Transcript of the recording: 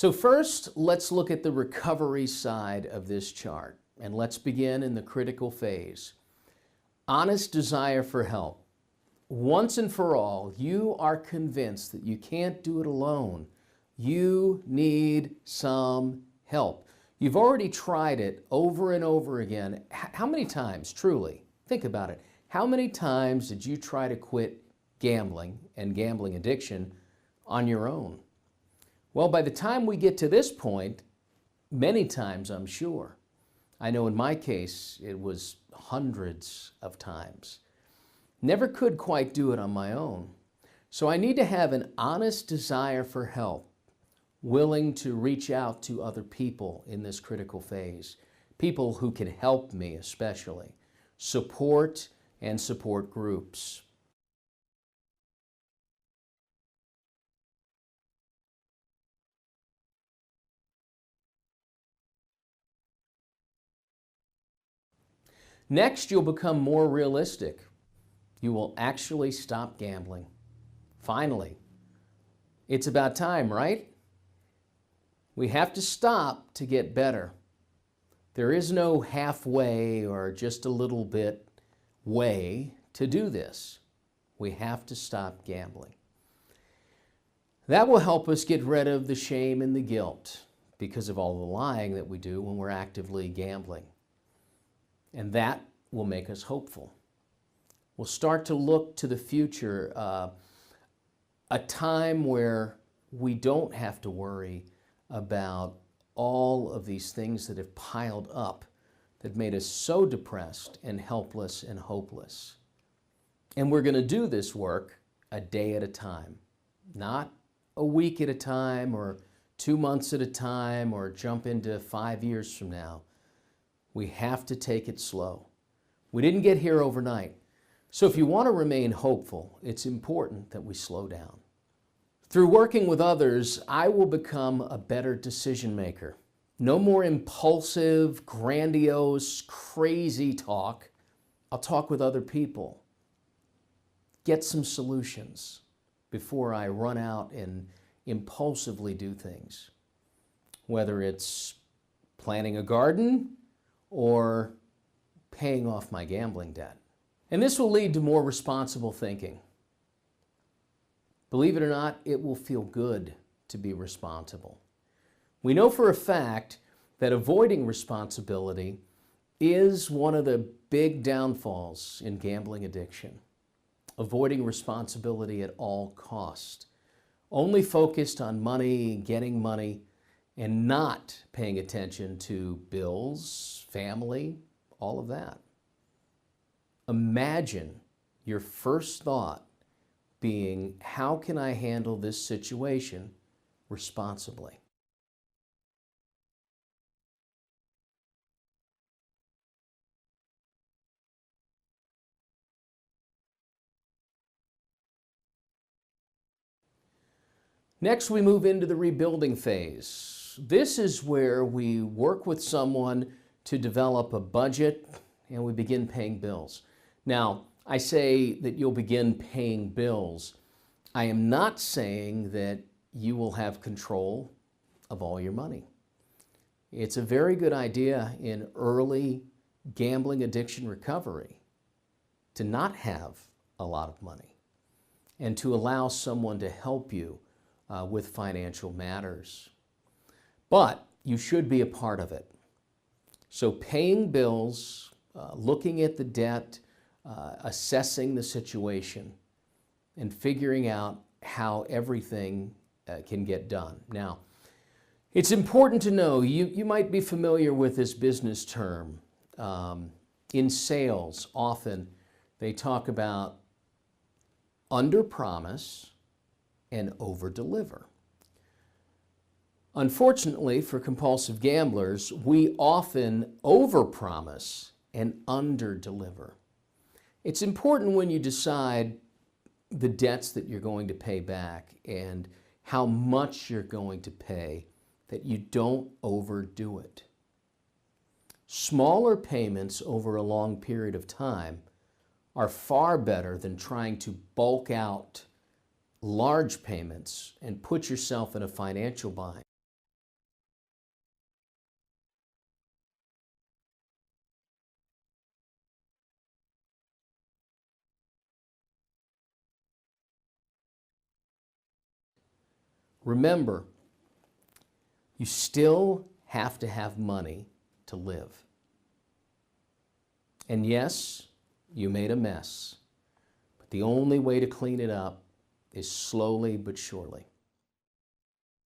So first, let's look at the recovery side of this chart, and let's begin in the critical phase. Honest desire for help. Once and for all, you are convinced that you can't do it alone. You need some help. You've already tried it over and over again. How many times, truly? Think about it. How many times did you try to quit gambling and gambling addiction on your own? Well, by the time we get to this point, many times, I'm sure. I know in my case, it was hundreds of times. Never could quite do it on my own. So I need to have an honest desire for help, willing to reach out to other people in this critical phase, people who can help me especially, support and support groups. Next, you'll become more realistic. You will actually stop gambling. Finally, it's about time, right? We have to stop to get better. There is no halfway or just a little bit way to do this. We have to stop gambling. That will help us get rid of the shame and the guilt because of all the lying that we do when we're actively gambling. And that will make us hopeful. We'll start to look to the future, a time where we don't have to worry about all of these things that have piled up that made us so depressed and helpless and hopeless. And we're going to do this work a day at a time, not a week at a time or 2 months at a time or jump into 5 years from now. We have to take it slow. We didn't get here overnight. So if you want to remain hopeful, it's important that we slow down. Through working with others, I will become a better decision maker. No more impulsive, grandiose, crazy talk. I'll talk with other people. Get some solutions before I run out and impulsively do things. Whether it's planting a garden or paying off my gambling debt. And this will lead to more responsible thinking. Believe it or not, it will feel good to be responsible. We know for a fact that avoiding responsibility is one of the big downfalls in gambling addiction. Avoiding responsibility at all cost. Only focused on money, getting money, and not paying attention to bills, family, all of that. Imagine your first thought being, how can I handle this situation responsibly? Next, we move into the rebuilding phase. This is where we work with someone to develop a budget and we begin paying bills. Now, I say that you'll begin paying bills. I am not saying that you will have control of all your money. It's a very good idea in early gambling addiction recovery to not have a lot of money and to allow someone to help you with financial matters. But you should be a part of it. So paying bills, looking at the debt, assessing the situation, and figuring out how everything can get done. Now, it's important to know, you might be familiar with this business term. In sales, often they talk about under-promise and over-deliver. Unfortunately, for compulsive gamblers, we often over-promise and under-deliver. It's important when you decide the debts that you're going to pay back and how much you're going to pay that you don't overdo it. Smaller payments over a long period of time are far better than trying to bulk out large payments and put yourself in a financial bind. remember, you still have to have money to live. And yes, you made a mess, but the only way to clean it up is slowly but surely.